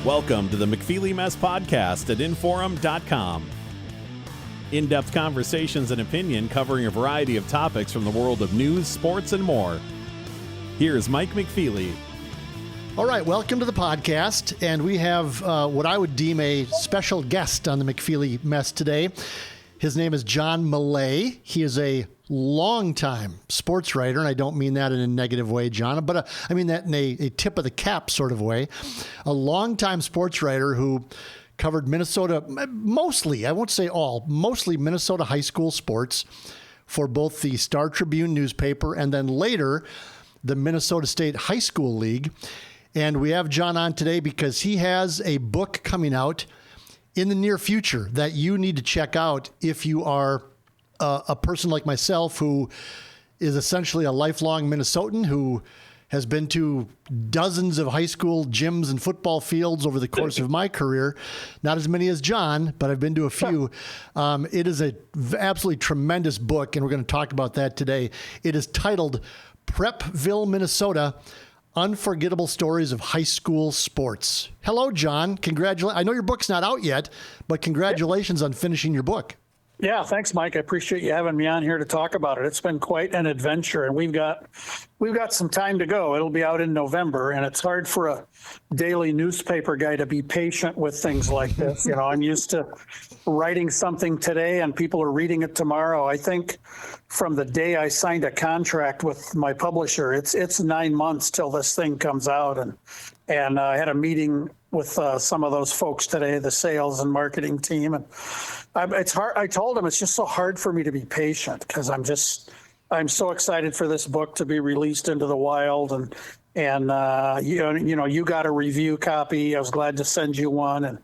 Welcome to the McFeely Mess Podcast at Inforum.com. In-depth conversations and opinion covering a variety of topics from the world of news, sports, and more. Here's Mike McFeely. All right, welcome to the podcast, and we have what I would deem a special guest on the McFeely Mess today. His name is John Millea. He is a longtime sports writer, and I don't mean that in a negative way, John, but I mean that in a tip of the cap sort of way. A longtime sports writer who covered Minnesota, mostly, I won't say all, mostly Minnesota high school sports for both the Star Tribune newspaper and then later the Minnesota State High School League. And we have John on today because he has a book coming out in the near future that you need to check out if you are a person like myself who is essentially a lifelong Minnesotan who has been to dozens of high school gyms and football fields over the course of my career. Not as many as John, but I've been to a few. It is an absolutely tremendous book, and we're going to talk about that today. It is titled Prepville, Minnesota, Unforgettable Stories of High School Sports. Hello, John. Congratulations. I know your book's not out yet, but congratulations on finishing your book. Yeah, thanks, Mike. I appreciate you having me on here to talk about it. It's been quite an adventure, and we've got some time to go. It'll be out in November, and it's hard for a daily newspaper guy to be patient with things like this. You know, I'm used to writing something today, and people are reading it tomorrow. I think from the day I signed a contract with my publisher, it's 9 months till this thing comes out, and I had a meeting with some of those folks today, the sales and marketing team, and it's hard. I told them it's just so hard for me to be patient because I'm so excited for this book to be released into the wild, and you got a review copy. I was glad to send you one,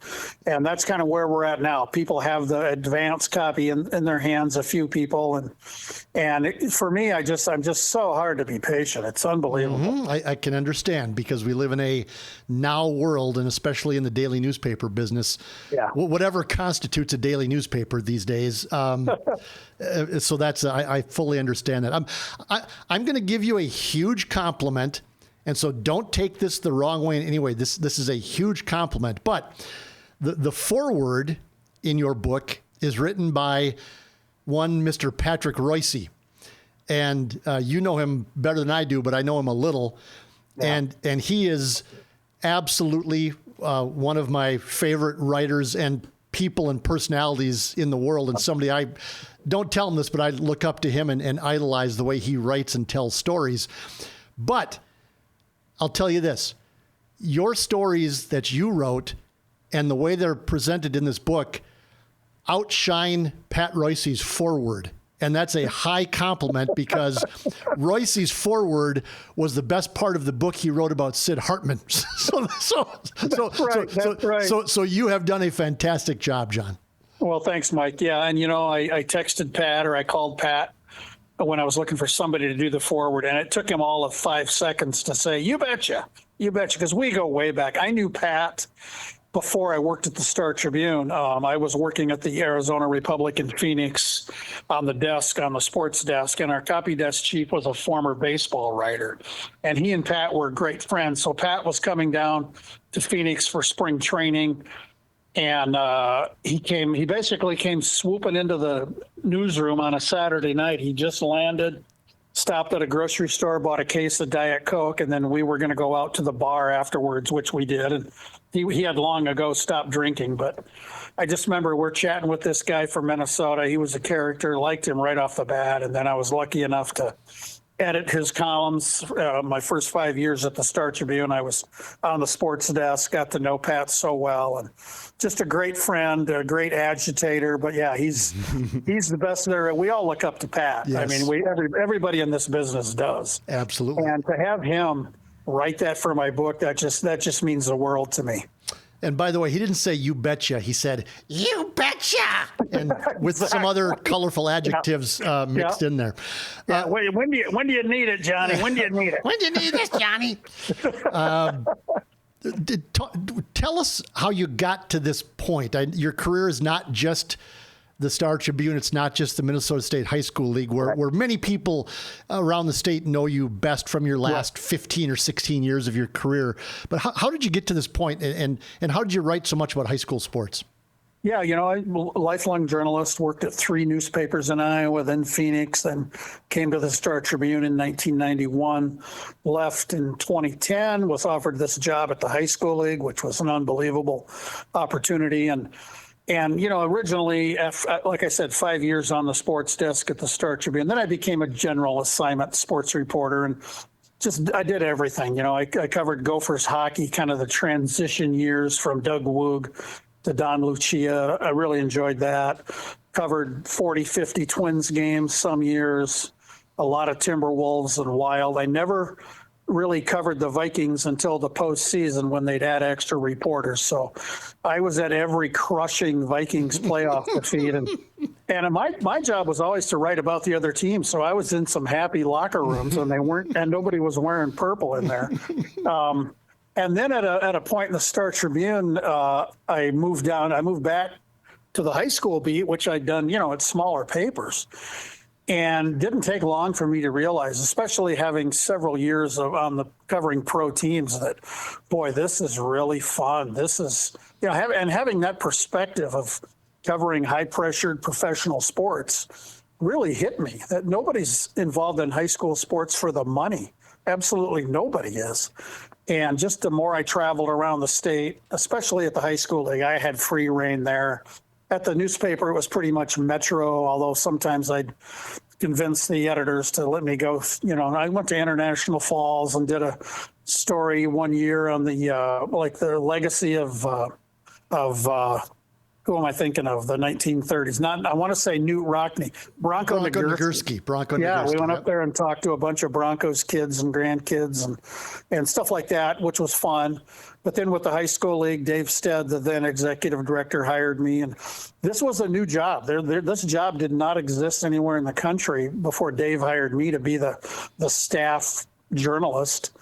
and that's kind of where we're at now. People have the advance copy in their hands, a few people, for me, I'm just so hard to be patient. It's unbelievable. Mm-hmm. I can understand because we live in a now world, and especially in the daily newspaper business, whatever constitutes a daily newspaper these days. So that's I fully understand that. I'm going to give you a huge compliment. And so don't take this the wrong way in any way. This is a huge compliment. But the foreword in your book is written by one Mr. Patrick Royce. And you know him better than I do, but I know him a little. Yeah. And he is absolutely one of my favorite writers and people and personalities in the world. And somebody I don't tell him this, but I look up to him and idolize the way he writes and tells stories. But I'll tell you this, your stories that you wrote and the way they're presented in this book outshine Pat Royce's foreword. And that's a high compliment because Royce's foreword was the best part of the book he wrote about Sid Hartman. So you have done a fantastic job, John. Well, thanks, Mike. Yeah, and I texted Pat, or I called Pat when I was looking for somebody to do the forward, and it took him all of 5 seconds to say, you betcha, because we go way back. I knew Pat before I worked at the Star Tribune. I was working at the Arizona Republic in Phoenix on the sports desk, and our copy desk chief was a former baseball writer, and he and Pat were great friends. So Pat was coming down to Phoenix for spring training, and he basically came swooping into the newsroom on a Saturday night. He just landed, stopped at a grocery store, bought a case of Diet Coke, and then we were going to go out to the bar afterwards, which we did. And he had long ago stopped drinking, but I just remember we're chatting with this guy from Minnesota. He was a character, liked him right off the bat. And then I was lucky enough to edit his columns. My first 5 years at the Star Tribune, I was on the sports desk, got to know Pat so well, and just a great friend, a great agitator. But yeah, he's the best there. We all look up to Pat. Yes. I mean, everybody in this business does. Absolutely. And to have him write that for my book, that just means the world to me. And by the way, he didn't say you betcha. He said, you betcha. And with some other colorful adjectives mixed in there. When do you need it, Johnny? When do you need it? When do you need this, Johnny? Tell us how you got to this point. Your career is not just the Star Tribune. It's not just the Minnesota State High School League, where many people around the state know you best from your last 15 or 16 years of your career. But how did you get to this point, and how did you write so much about high school sports? Yeah, I'm a lifelong journalist, worked at 3 newspapers in Iowa, then Phoenix, then came to the Star Tribune in 1991, left in 2010, was offered this job at the high school league, which was an unbelievable opportunity. And originally, like I said, 5 years on the sports desk at the Star Tribune. Then I became a general assignment sports reporter, and I did everything. I covered Gophers hockey, kind of the transition years from Doug Woog to Don Lucia. I really enjoyed that. Covered 40, 50 Twins games some years, a lot of Timberwolves and Wild. I never really covered the Vikings until the postseason when they'd add extra reporters. So I was at every crushing Vikings playoff defeat. And my job was always to write about the other team. So I was in some happy locker rooms and nobody was wearing purple in there. And then at a point in the Star Tribune, I moved back to the high school beat, which I'd done, at smaller papers. And didn't take long for me to realize, especially having several years covering pro teams, that, boy, this is really fun. This is, having that perspective of covering high-pressured professional sports really hit me, that nobody's involved in high school sports for the money. Absolutely nobody is. And just the more I traveled around the state, especially at the high school league, I had free reign there. At the newspaper, it was pretty much Metro, although sometimes I'd convince the editors to let me go. I went to International Falls and did a story one year on the legacy of who am I thinking of? The 1930s. I want to say Newt Rockne. Bronco Nagurski. Yeah, we went up there and talked to a bunch of Broncos kids and grandkids and stuff like that, which was fun. But then with the high school league, Dave Stead, the then executive director, hired me. And this was a new job. This job did not exist anywhere in the country before Dave hired me to be the staff journalist.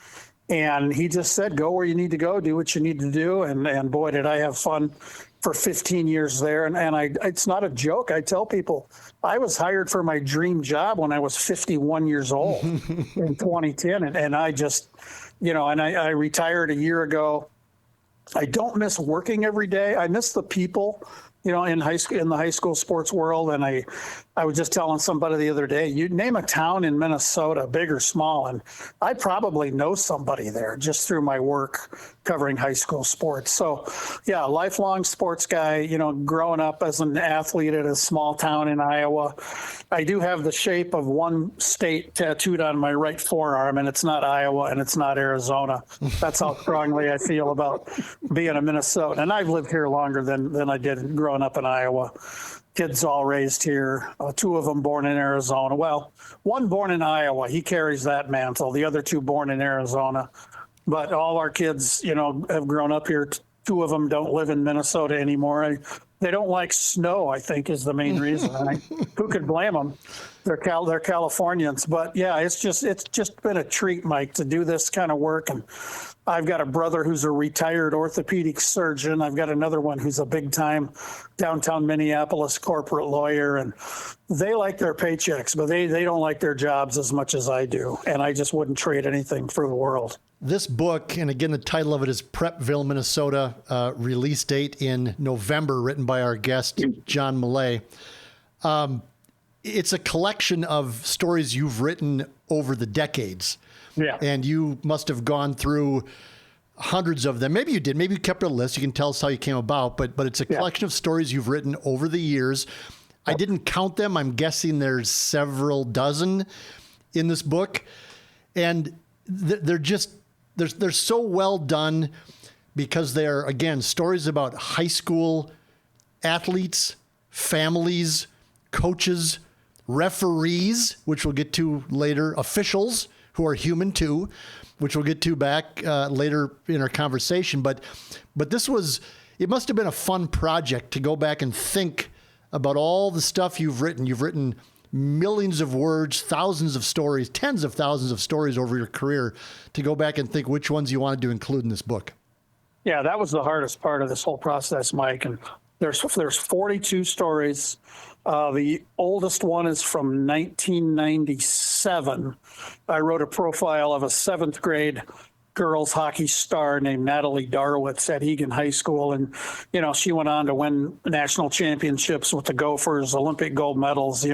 And he just said, go where you need to go, do what you need to do. And boy, did I have fun for 15 years there. And it's not a joke. I tell people I was hired for my dream job when I was 51 years old in 2010. And I just, I retired a year ago. I don't miss working every day. I miss the people, in the high school sports world. And I was just telling somebody the other day, you name a town in Minnesota, big or small, and I probably know somebody there just through my work covering high school sports. So yeah, lifelong sports guy, growing up as an athlete at a small town in Iowa. I do have the shape of one state tattooed on my right forearm, and it's not Iowa and it's not Arizona. That's how strongly I feel about being a Minnesotan. And I've lived here longer than I did growing up in Iowa. Kids all raised here, 2 of them born in Arizona. Well, one born in Iowa, he carries that mantle. The other 2 born in Arizona. But all our kids, have grown up here. 2 of them don't live in Minnesota anymore. They don't like snow, I think, is the main reason. Who could blame them? They're Californians. But yeah, it's just been a treat, Mike, to do this kind of work. And I've got a brother who's a retired orthopedic surgeon. I've got another one who's a big-time downtown Minneapolis corporate lawyer. And they like their paychecks, but they don't like their jobs as much as I do. And I just wouldn't trade anything for the world. This book, and again, the title of it is Prepville, Minnesota, release date in November, written by our guest, John Millea. It's a collection of stories you've written over the decades. Yeah. And you must have gone through hundreds of them. Maybe you did. Maybe you kept a list. You can tell us how you came about, but it's a collection of stories you've written over the years. I didn't count them. I'm guessing there's several dozen in this book. And they're so well done because they're, again, stories about high school athletes, families, coaches, referees, which we'll get to later, officials who are human too, which we'll get to back later in our conversation. But it must have been a fun project to go back and think about all the stuff you've written. You've written millions of words, thousands of stories, tens of thousands of stories over your career, to go back and think which ones you wanted to include in this book. Yeah, that was the hardest part of this whole process, Mike. And There's 42 stories. The oldest one is from 1997. I wrote a profile of a 7th grade girls hockey star named Natalie Darwitz at Egan High School. And, she went on to win national championships with the Gophers, Olympic gold medals.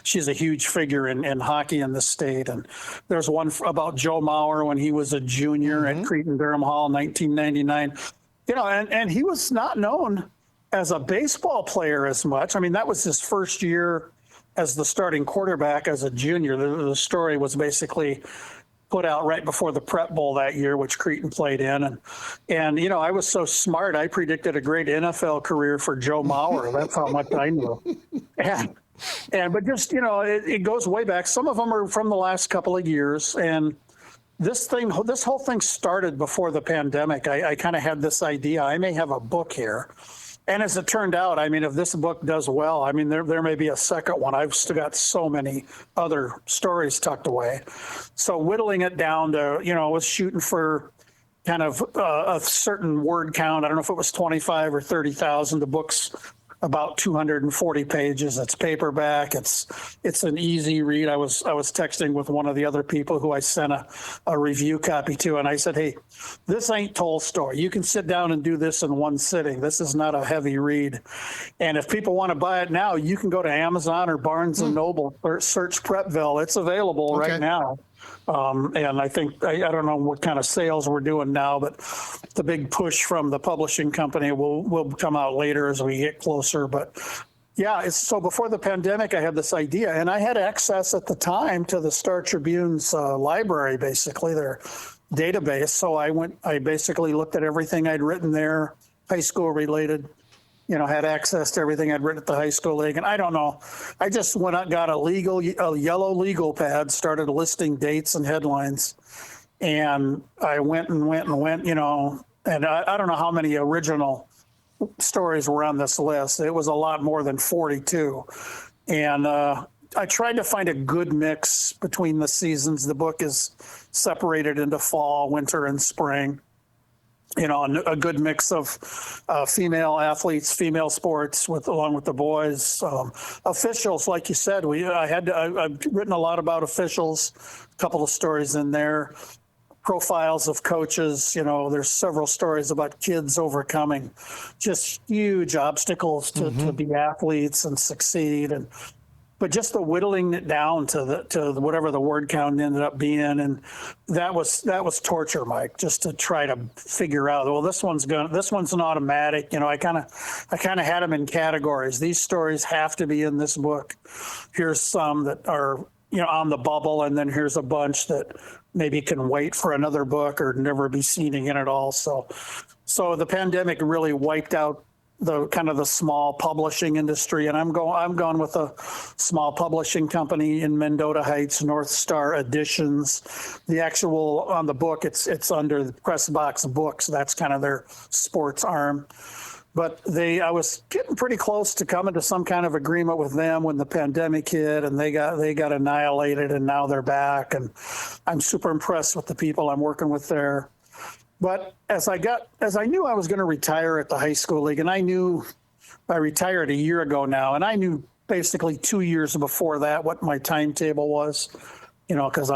She's a huge figure in hockey in the state. And there's one about Joe Mauer when he was a junior at Cretin-Durham Hall in 1999. And he was not known as a baseball player as much. I mean, that was his first year as the starting quarterback as a junior. The story was basically put out right before the Prep Bowl that year, which Cretin played in. And I was so smart, I predicted a great NFL career for Joe Mauer. That's how much I knew. But just, it goes way back. Some of them are from the last couple of years. And this whole thing started before the pandemic. I kind of had this idea, I may have a book here. And as it turned out, I mean, if this book does well, I mean, there may be a second one. I've still got so many other stories tucked away. So whittling it down to, I was shooting for kind of a certain word count. I don't know if it was 25 or 30,000. The book's about 240 pages. It's paperback. It's an easy read. I was texting with one of the other people who I sent a review copy to, and I said, hey, this ain't Tolstoy. You can sit down and do this in one sitting. This is not a heavy read. And if people want to buy it now, you can go to Amazon or Barnes and Noble or search Prepville. It's available right now. And I think, I don't know what kind of sales we're doing now, but the big push from the publishing company will come out later as we get closer. But yeah, so before the pandemic, I had this idea, and I had access at the time to the Star Tribune's library, basically their database. So I basically looked at everything I'd written there, high school related, had access to everything I'd written at the high school league. And I don't know, I just went out, got a yellow legal pad, started listing dates and headlines. And I went, and I don't know how many original stories were on this list. It was a lot more than 42. And I tried to find a good mix between the seasons. The book is separated into fall, winter, and spring. A good mix of female athletes, female sports, along with the boys. Officials, like you said, I've written a lot about officials. A couple of stories in there. Profiles of coaches. There's several stories about kids overcoming just huge obstacles to be athletes and succeed. But just the whittling it down to whatever the word count ended up being, and that was torture, Mike, just to try to figure out. Well, this one's an automatic. I kind of had them in categories. These stories have to be in this book. Here's some that are on the bubble, and then here's a bunch that maybe can wait for another book or never be seen again at all. So the pandemic really wiped out the kind of the small publishing industry, and I'm going with a small publishing company in Mendota Heights, North Star Editions. The actual on the book, it's under the Press Box Books. That's kind of their sports arm. But I was getting pretty close to coming to some kind of agreement with them when the pandemic hit, and they got annihilated, and now they're back. And I'm super impressed with the people I'm working with there. But as I knew I was going to retire at the high school league, and I knew I retired a year ago now, and I knew basically 2 years before that what my timetable was, because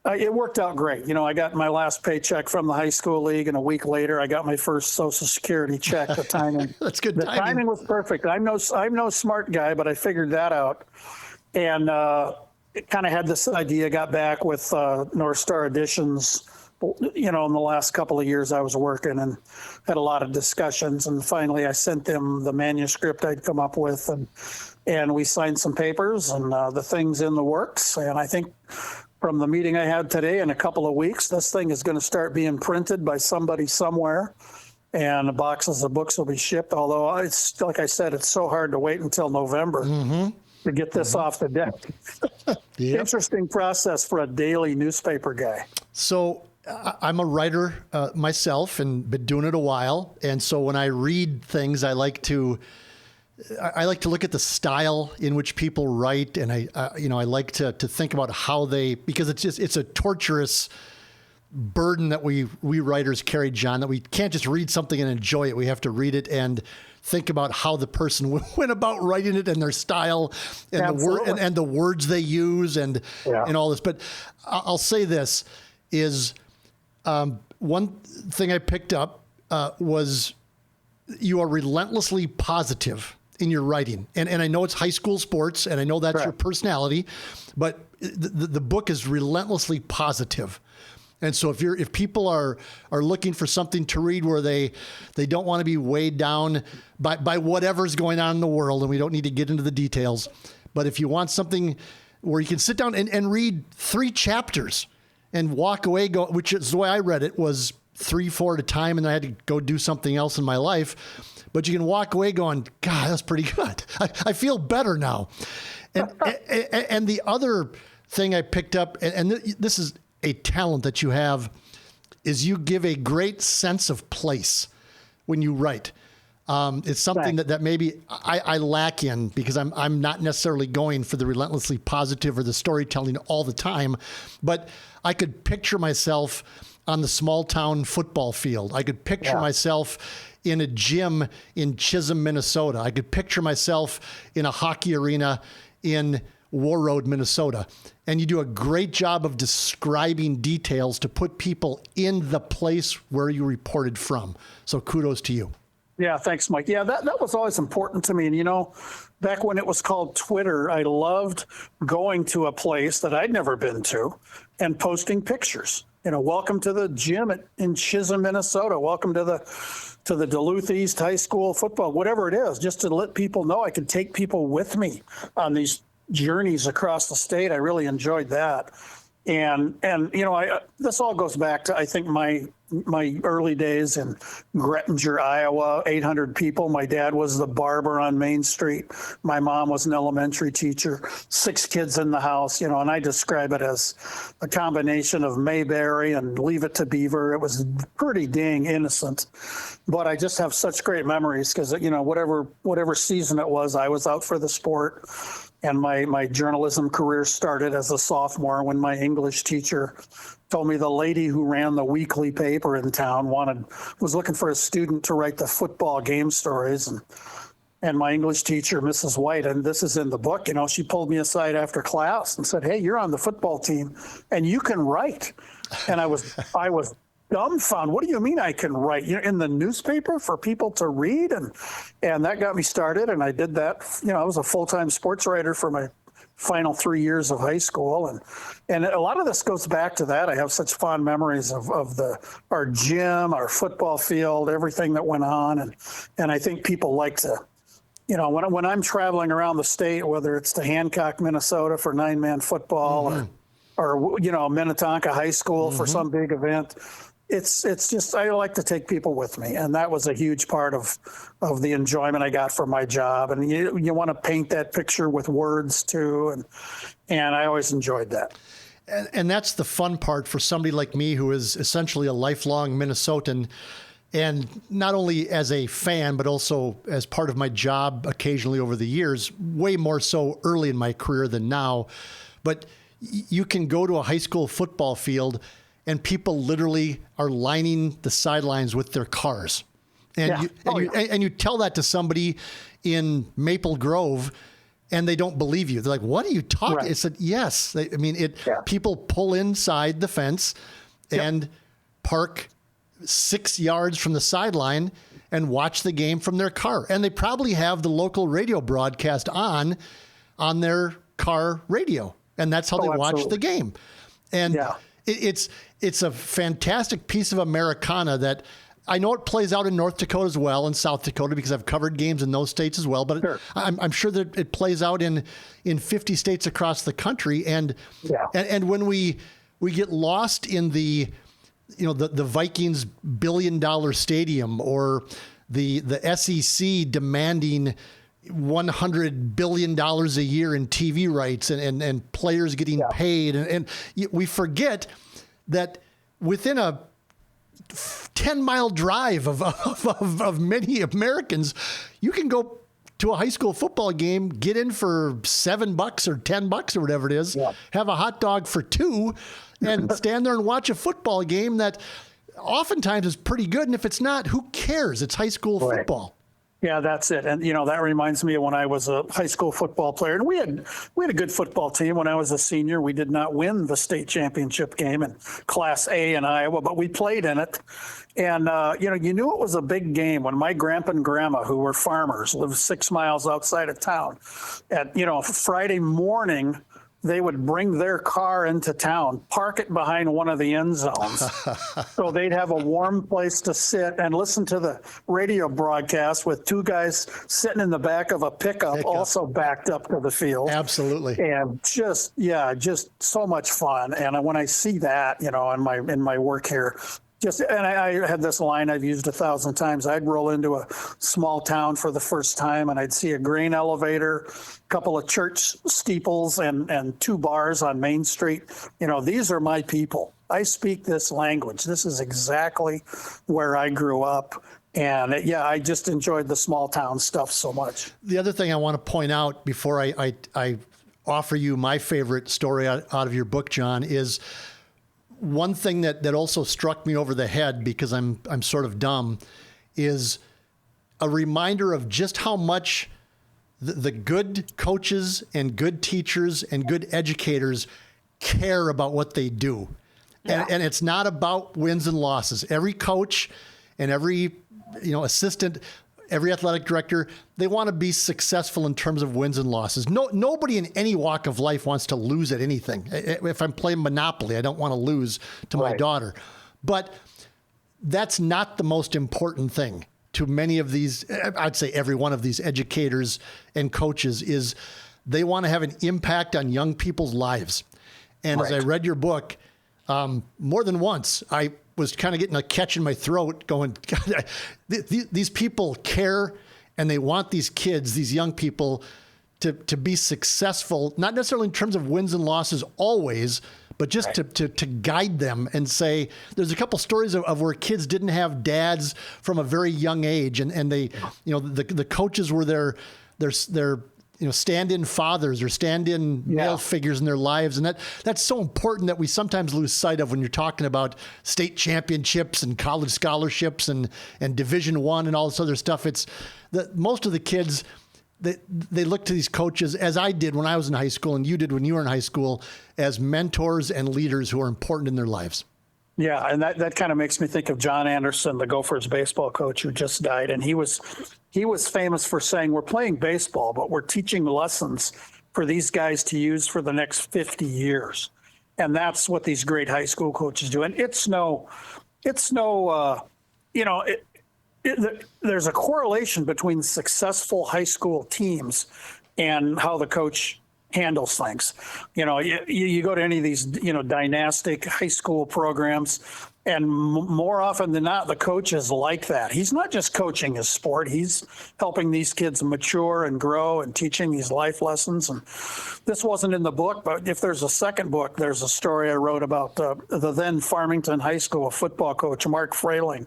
it worked out great. I got my last paycheck from the high school league, and a week later I got my first Social Security check. The timing, that's good. The timing was perfect. I'm no smart guy, but I figured that out, and it kind of had this idea. Got back with North Star Editions. In the last couple of years I was working and had a lot of discussions, and finally I sent them the manuscript I'd come up with, and we signed some papers, and the thing's in the works. And I think from the meeting I had today, in a couple of weeks, this thing is going to start being printed by somebody somewhere, and the boxes of books will be shipped. Although it's, like I said, it's so hard to wait until November to get this off the deck. Yep. Interesting process for a daily newspaper guy. So I'm a writer myself, and been doing it a while. And so when I read things, I like to look at the style in which people write, and I like to think about how because it's a torturous burden that we writers carry, John, that we can't just read something and enjoy it. We have to read it and think about how the person went about writing it and their style and the words they use and all this. But I'll say this is one thing I picked up was you are relentlessly positive in your writing. And I know it's high school sports, and I know that's your personality, but the book is relentlessly positive. And so if people are looking for something to read where they don't want to be weighed down by whatever's going on in the world, and we don't need to get into the details, but if you want something where you can sit down and read 3 chapters and walk away, which is the way I read it, was 3-4 at a time, and I had to go do something else in my life. But you can walk away going, God, that's pretty good. I feel better now. And the other thing I picked up, and this is a talent that you have, is you give a great sense of place when you write. It's something that maybe I lack in, because I'm not necessarily going for the relentlessly positive or the storytelling all the time, but I could picture myself on the small town football field. I could picture myself in a gym in Chisholm, Minnesota. I could picture myself in a hockey arena in Warroad, Minnesota. And you do a great job of describing details to put people in the place where you reported from. So kudos to you. Yeah, thanks, Mike. Yeah, that was always important to me. And, back when it was called Twitter, I loved going to a place that I'd never been to and posting pictures. Welcome to the gym in Chisholm, Minnesota. Welcome to the Duluth East High School football, whatever it is, just to let people know I could take people with me on these journeys across the state. I really enjoyed that. And this all goes back to, I think, my early days in Grettinger, Iowa, 800 people. My dad was the barber on Main Street. My mom was an elementary teacher, 6 kids in the house, and I describe it as a combination of Mayberry and Leave It to Beaver. It was pretty dang innocent, but I just have such great memories because, whatever season it was, I was out for the sport. And my journalism career started as a sophomore when my English teacher told me the lady who ran the weekly paper in town was looking for a student to write the football game stories. And my English teacher, Mrs. White, and this is in the book, she pulled me aside after class and said, "Hey, you're on the football team and you can write." And I was dumbfounded. What do you mean I can write? In the newspaper for people to read? And that got me started. And I did that. I was a full-time sports writer for my final 3 years of high school. And a lot of this goes back to that. I have such fond memories of our gym, our football field, everything that went on. And I think people like to, when I'm traveling around the state, whether it's to Hancock, Minnesota for 9-man football or Minnetonka High School for some big event, it's just, I like to take people with me. And that was a huge part of the enjoyment I got from my job. And you want to paint that picture with words too. And I always enjoyed that. And that's the fun part for somebody like me, who is essentially a lifelong Minnesotan, and not only as a fan, but also as part of my job occasionally over the years, way more so early in my career than now. But you can go to a high school football field and people literally are lining the sidelines with their cars. And you tell that to somebody in Maple Grove and they don't believe you. They're like, "What are you talking?" Right. It's yes. People pull inside the fence and park 6 yards from the sideline and watch the game from their car. And they probably have the local radio broadcast on their car radio. And that's how they watch the game. And it's a fantastic piece of Americana that I know it plays out in North Dakota as well, and South Dakota, because I've covered games in those states as well. But I'm sure that it plays out in 50 states across the country. And when we get lost in the Vikings $1 billion stadium, or the SEC demanding $100 billion a year in TV rights and players getting paid. And we forget that within a 10-mile drive of many Americans, you can go to a high school football game, get in for $7 or $10 or whatever it is, have a hot dog for $2, and stand there and watch a football game that oftentimes is pretty good. And if it's not, who cares? It's high school football. Yeah, that's it. And, that reminds me of when I was a high school football player. And we had a good football team. When I was a senior, we did not win the state championship game in Class A in Iowa, but we played in it. And, you knew it was a big game when my grandpa and grandma, who were farmers, lived 6 miles outside of town. At, Friday morning, they would bring their car into town, park it behind one of the end zones. So they'd have a warm place to sit and listen to the radio broadcast with 2 guys sitting in the back of a pickup. Also backed up to the field. Absolutely. And just so much fun. And when I see that, in my work here, and I had this line I've used 1,000 times. I'd roll into a small town for the first time, and I'd see a grain elevator, a couple of church steeples, and 2 bars on Main Street. These are my people. I speak this language. This is exactly where I grew up. And I just enjoyed the small town stuff so much. The other thing I want to point out before I offer you my favorite story out of your book, John, is one thing that also struck me over the head, because I'm sort of dumb, is a reminder of just how much the good coaches and good teachers and good educators care about what they do. Yeah. And it's not about wins and losses. Every coach and every assistant, every athletic director, they want to be successful in terms of wins and losses. Nobody in any walk of life wants to lose at anything. If I'm playing Monopoly, I don't want to lose to my daughter. But that's not the most important thing to many of these, I'd say every one of these educators and coaches, is they want to have an impact on young people's lives. And as I read your book, more than once, I was kind of getting a catch in my throat going, God, these people care, and they want these kids, these young people, to be successful, not necessarily in terms of wins and losses always, but just to guide them and say, there's a couple stories of where kids didn't have dads from a very young age, and they, the coaches were their stand-in fathers or stand-in male figures in their lives. And that's so important that we sometimes lose sight of when you're talking about state championships and college scholarships and Division I and all this other stuff. It's that most of the kids, they look to these coaches, as I did when I was in high school and you did when you were in high school, as mentors and leaders who are important in their lives. Yeah, and that kind of makes me think of John Anderson, the Gophers baseball coach who just died. And he was famous for saying, we're playing baseball, but we're teaching lessons for these guys to use for the next 50 years. And that's what these great high school coaches do. And there's a correlation between successful high school teams and how the coach handles things. You go to any of these, dynastic high school programs, and more often than not, the coach is like that. He's not just coaching his sport. He's helping these kids mature and grow and teaching these life lessons. And this wasn't in the book, but if there's a second book, there's a story I wrote about the then Farmington High School football coach, Mark Frayling.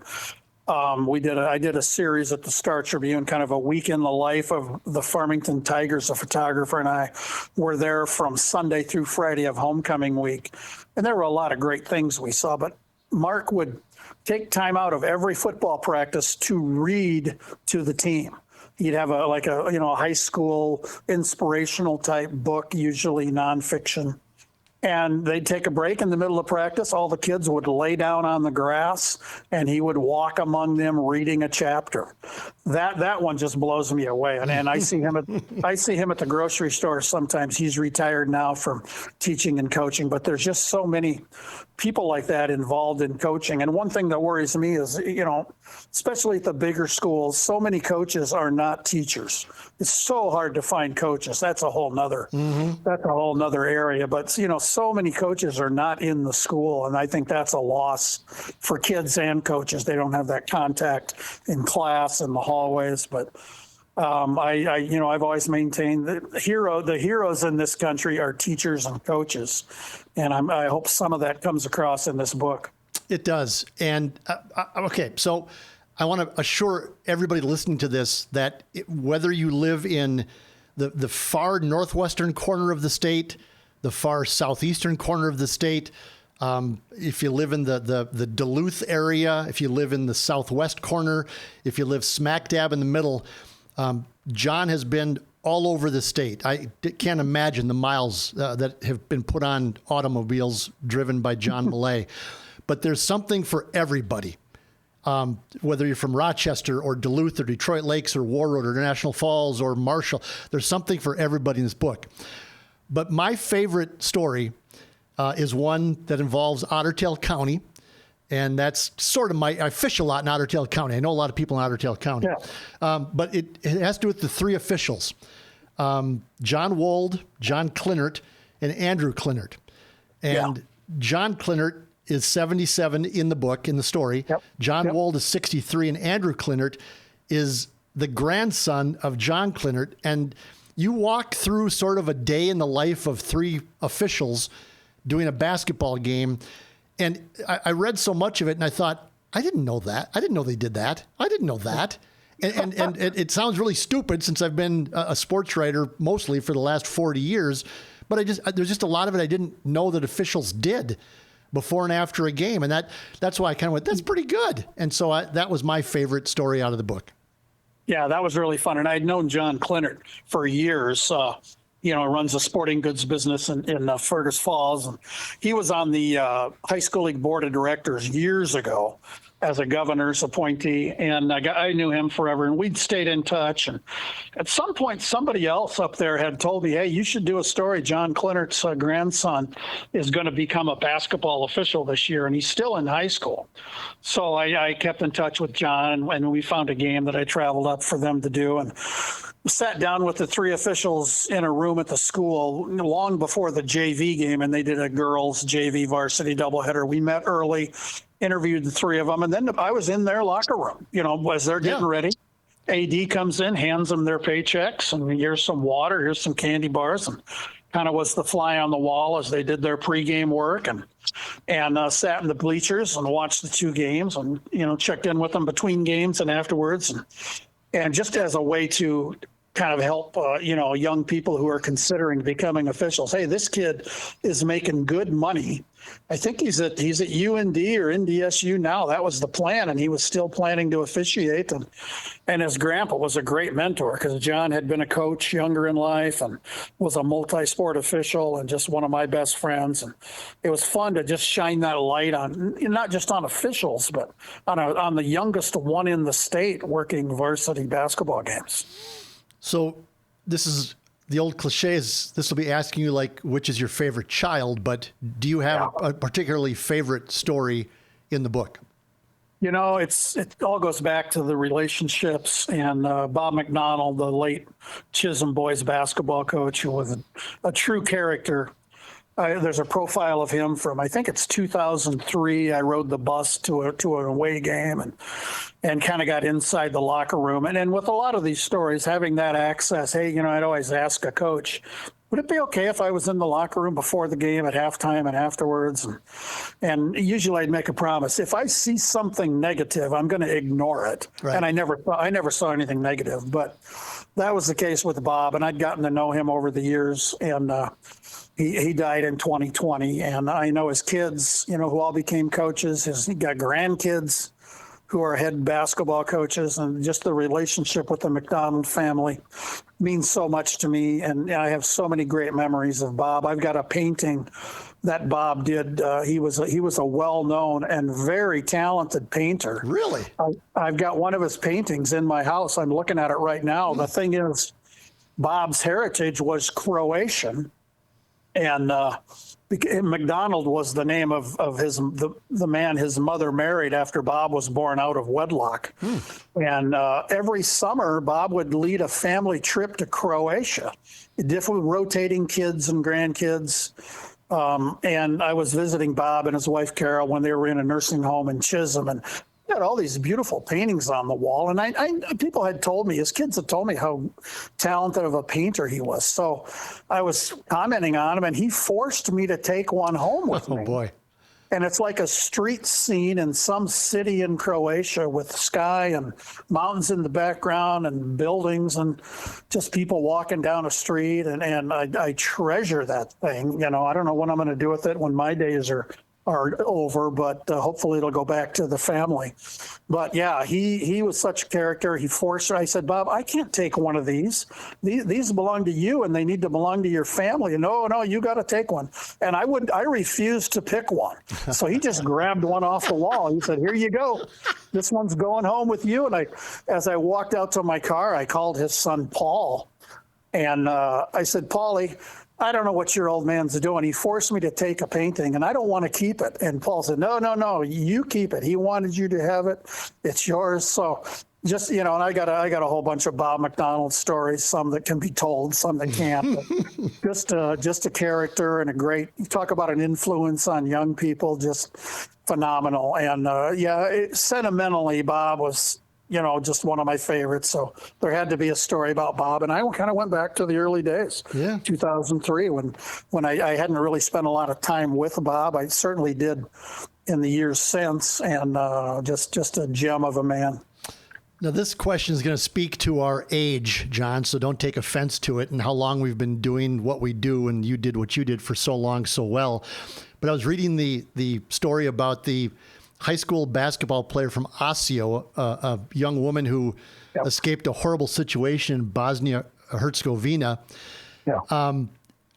I did a series at the Star Tribune, kind of a week in the life of the Farmington Tigers. A photographer and I were there from Sunday through Friday of homecoming week. And there were a lot of great things we saw, but Mark would take time out of every football practice to read to the team. He'd have a high school inspirational type book, usually nonfiction. And they'd take a break in the middle of practice. All the kids would lay down on the grass, and he would walk among them reading a chapter. That one just blows me away. And I see him at the grocery store sometimes. He's retired now from teaching and coaching, but there's just so many people like that involved in coaching. And one thing that worries me is, especially at the bigger schools, so many coaches are not teachers. It's so hard to find coaches. That's a whole nother area. But so many coaches are not in the school, and I think that's a loss for kids and coaches. They don't have that contact in class and the hallways. But I've always maintained that the heroes in this country are teachers and coaches, and I hope some of that comes across in this book. It does. And okay, so I want to assure everybody listening to this that whether you live in the far northwestern corner of the state, the far southeastern corner of the state, if you live in the Duluth area, if you live in the southwest corner, if you live smack dab in the middle, John has been all over the state. I can't imagine the miles that have been put on automobiles driven by John Millea. But there's something for everybody. Whether you're from Rochester or Duluth or Detroit Lakes or Warroad or National Falls or Marshall, there's something for everybody in this book. But my favorite story is one that involves Otter Tail County. And that's sort of I fish a lot in Otter Tail County. I know a lot of people in Otter Tail County. Yeah. But it has to do with the three officials, John Wold, John Clinert, and Andrew Clinert. And John Clinert is 77 in the book, in the story. Yep. John Wold is 63, and Andrew Clinert is the grandson of John Clinert. And you walk through sort of a day in the life of three officials doing a basketball game. And I read so much of it, and I thought, I didn't know that. I didn't know they did that. I didn't know that. And it sounds really stupid since I've been a sports writer mostly for the last 40 years. But there's just a lot of it I didn't know that officials did before and after a game. And that's why I kind of went, that's pretty good. And so that was my favorite story out of the book. Yeah, that was really fun. And I'd known John Clinert for years. Runs a sporting goods business in Fergus Falls. And he was on the high school league board of directors years ago as a governor's appointee. And I knew him forever, and we'd stayed in touch. And at some point, somebody else up there had told me, hey, you should do a story. John Clinert's grandson is going to become a basketball official this year, and he's still in high school. So I kept in touch with John, and we found a game that I traveled up for them to do. And sat down with the three officials in a room at the school long before the JV game, and they did a girls JV varsity doubleheader. We met early, interviewed the three of them, and then I was in their locker room, as they're getting ready. AD comes in, hands them their paychecks, and here's some water, here's some candy bars, and kind of was the fly on the wall as they did their pregame work, and sat in the bleachers and watched the two games, and checked in with them between games and afterwards, and just as a way to kind of help, young people who are considering becoming officials. Hey, this kid is making good money. I think he's at UND or NDSU now. That was the plan, and he was still planning to officiate. And his grandpa was a great mentor because John had been a coach younger in life and was a multi-sport official and just one of my best friends. And it was fun to just shine that light on, not just on officials, but on the youngest one in the state working varsity basketball games. So this is the old cliches. This will be asking you, like, which is your favorite child, but do you have a particularly favorite story in the book? It all goes back to the relationships, and Bob McDonald, the late Chisholm boys basketball coach, who was a true character. There's a profile of him from, I think it's 2003. I rode the bus to an away game and kind of got inside the locker room. And with a lot of these stories, having that access, hey, I'd always ask a coach, would it be okay if I was in the locker room before the game, at halftime and afterwards? And usually I'd make a promise. If I see something negative, I'm going to ignore it. Right. And I never saw anything negative. But that was the case with Bob, and I'd gotten to know him over the years. And he died in 2020, and I know his kids, who all became coaches. He got grandkids who are head basketball coaches, and just the relationship with the McDonald family means so much to me. And I have so many great memories of Bob. I've got a painting that Bob did. He was a well-known and very talented painter. Really? I've got one of his paintings in my house. I'm looking at it right now. The thing is, Bob's heritage was Croatian. And McDonald was the name of the man his mother married after Bob was born out of wedlock. And every summer, Bob would lead a family trip to Croatia, different rotating kids and grandkids. And I was visiting Bob and his wife, Carol, when they were in a nursing home in Chisholm. And he had all these beautiful paintings on the wall. And people had told me, his kids had told me how talented of a painter he was. So I was commenting on him, and he forced me to take one home with me. Oh, boy. and it's like a street scene in some city in Croatia with sky and mountains in the background and buildings and just people walking down a street. And I treasure that thing. I don't know what I'm going to do with it when my days are over, but hopefully it'll go back to the family. But yeah, he was such a character. He forced her. I said, Bob, I can't take one of these. These belong to you, and they need to belong to your family. No, you got to take one. And I refused to pick one. So he just grabbed one off the wall. He said, here you go. This one's going home with you. And as I walked out to my car, I called his son, Paul. And I said, Paulie, I don't know what your old man's doing. He forced me to take a painting, and I don't want to keep it. And Paul said, no, you keep it. He wanted you to have it. It's yours. So just, and I got a whole bunch of Bob McDonald stories, some that can be told, some that can't. But just a character and you talk about an influence on young people, just phenomenal. And sentimentally, Bob was just one of my favorites. So there had to be a story about Bob. And I kind of went back to the early days, 2003, when I hadn't really spent a lot of time with Bob. I certainly did in the years since, and just a gem of a man. Now, this question is going to speak to our age, John, so don't take offense to it and how long we've been doing what we do, and you did what you did for so long so well. But I was reading the story about the high school basketball player from Osio, a young woman who escaped a horrible situation in Bosnia-Herzegovina. Yeah. I'm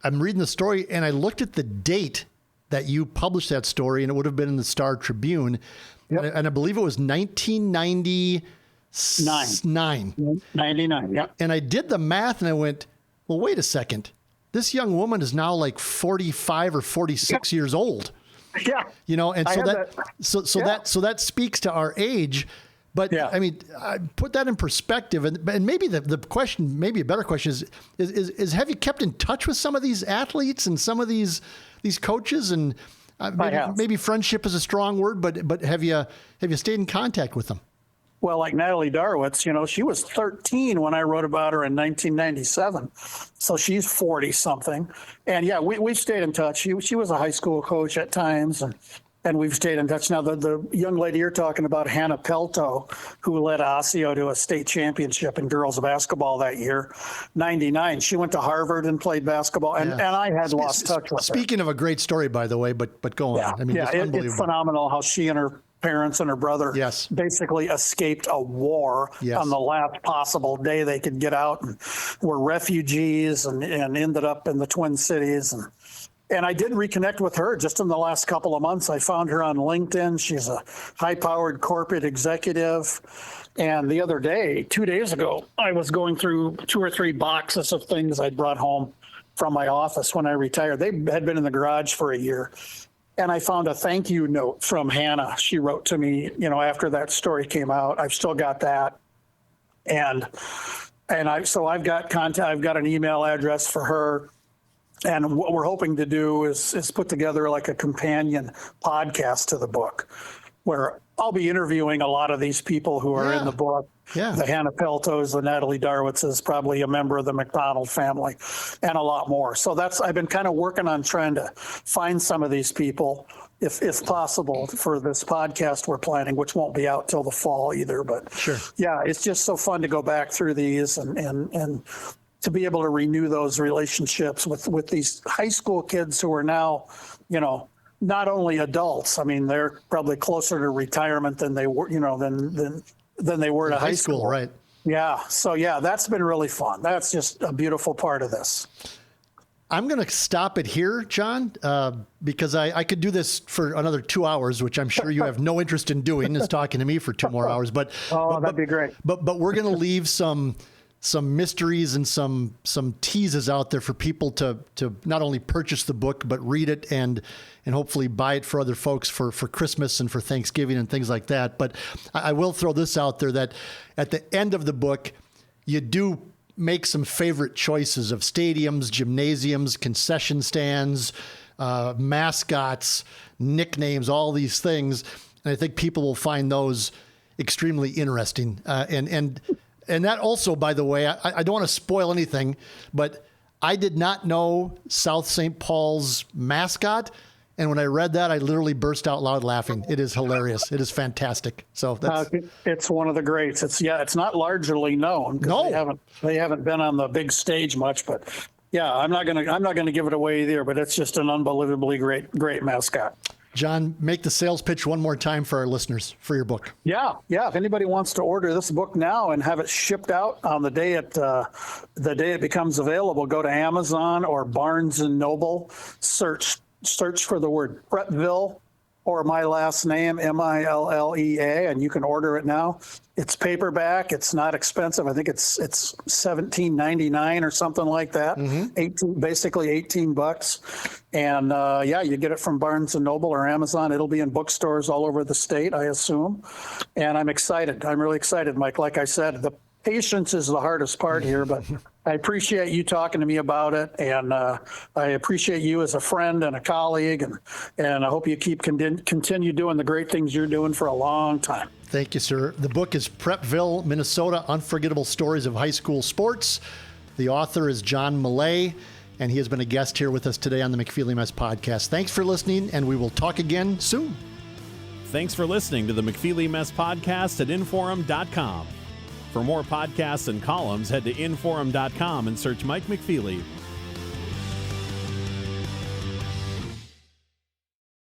reading the story, and I looked at the date that you published that story, and it would have been in the Star Tribune. Yep. And I believe it was 1999. 99, yeah. And I did the math, and I went, well, wait a second. This young woman is now like 45 or 46 years old. Yeah. And so that speaks to our age. But I mean, I put that in perspective, and maybe the question, maybe a better question is have you kept in touch with some of these athletes and some of these coaches? And maybe friendship is a strong word, but have you stayed in contact with them? Well, like Natalie Darwitz, she was 13 when I wrote about her in 1997. So she's 40 something. And yeah, we've stayed in touch. She was a high school coach at times, and we've stayed in touch. Now, the young lady you're talking about, Hannah Pelto, who led Osio to a state championship in girls basketball that year, 99. She went to Harvard and played basketball, and I had lost touch with her. Speaking of a great story, by the way, but go on. I mean, it's phenomenal how she and her parents and her brother basically escaped a war on the last possible day they could get out, and were refugees and ended up in the Twin Cities. And I did reconnect with her just in the last couple of months. I found her on LinkedIn. She's a high-powered corporate executive. And the other day, 2 days ago, I was going through 2 or 3 boxes of things I'd brought home from my office when I retired. They had been in the garage for a year. And I found a thank you note from Hannah. She wrote to me, after that story came out. I've still got that. So I've got contact. I've got an email address for her. And what we're hoping to do is put together like a companion podcast to the book, where I'll be interviewing a lot of these people who are in the book. Yeah. The Hannah Peltos, the Natalie Darwitzes, probably a member of the McDonald family, and a lot more. So I've been kind of working on trying to find some of these people, if possible, for this podcast we're planning, which won't be out till the fall either. But yeah, it's just so fun to go back through these and to be able to renew those relationships with these high school kids who are now, not only adults. I mean, they're probably closer to retirement than they were, than they were to high school. Right. Yeah. So that's been really fun. That's just a beautiful part of this. I'm going to stop it here, John, because I could do this for another 2 hours, which I'm sure you have no interest in doing, is talking to me for 2 more hours. But that'd be great. But we're going to leave some mysteries and some teases out there for people to not only purchase the book, but read it and hopefully buy it for other folks for Christmas and for Thanksgiving and things like that. But I will throw this out there that at the end of the book, you do make some favorite choices of stadiums, gymnasiums, concession stands, mascots, nicknames, all these things. And I think people will find those extremely interesting. And that also, by the way, I don't want to spoil anything, but I did not know South St. Paul's mascot. And when I read that, I literally burst out loud laughing. It is hilarious. It is fantastic. So that's it's one of the greats. It's not largely known. No, they haven't been on the big stage much, but yeah, I'm not gonna give it away either. But it's just an unbelievably great mascot. John, make the sales pitch one more time for our listeners for your book. Yeah. If anybody wants to order this book now and have it shipped out on the day it becomes available, go to Amazon or Barnes and Noble. Search for the word Prepville or my last name, Millea, and you can order it now. It's paperback. It's not expensive. I think it's $17.99 or something like that. Basically $18. And you get it from Barnes and Noble or Amazon. It'll be in bookstores all over the state, I assume. And I'm excited. I'm really excited, Mike. Like I said, the patience is the hardest part here, but I appreciate you talking to me about it, and I appreciate you as a friend and a colleague, and I hope you continue doing the great things you're doing for a long time. Thank you, sir. The book is Prepville, Minnesota, Unforgettable Stories of High School Sports. The author is John Millea, and he has been a guest here with us today on the McFeely Mess Podcast. Thanks for listening, and we will talk again soon. Thanks for listening to the McFeely Mess Podcast at Inforum.com. For more podcasts and columns, head to Inforum.com and search Mike McFeely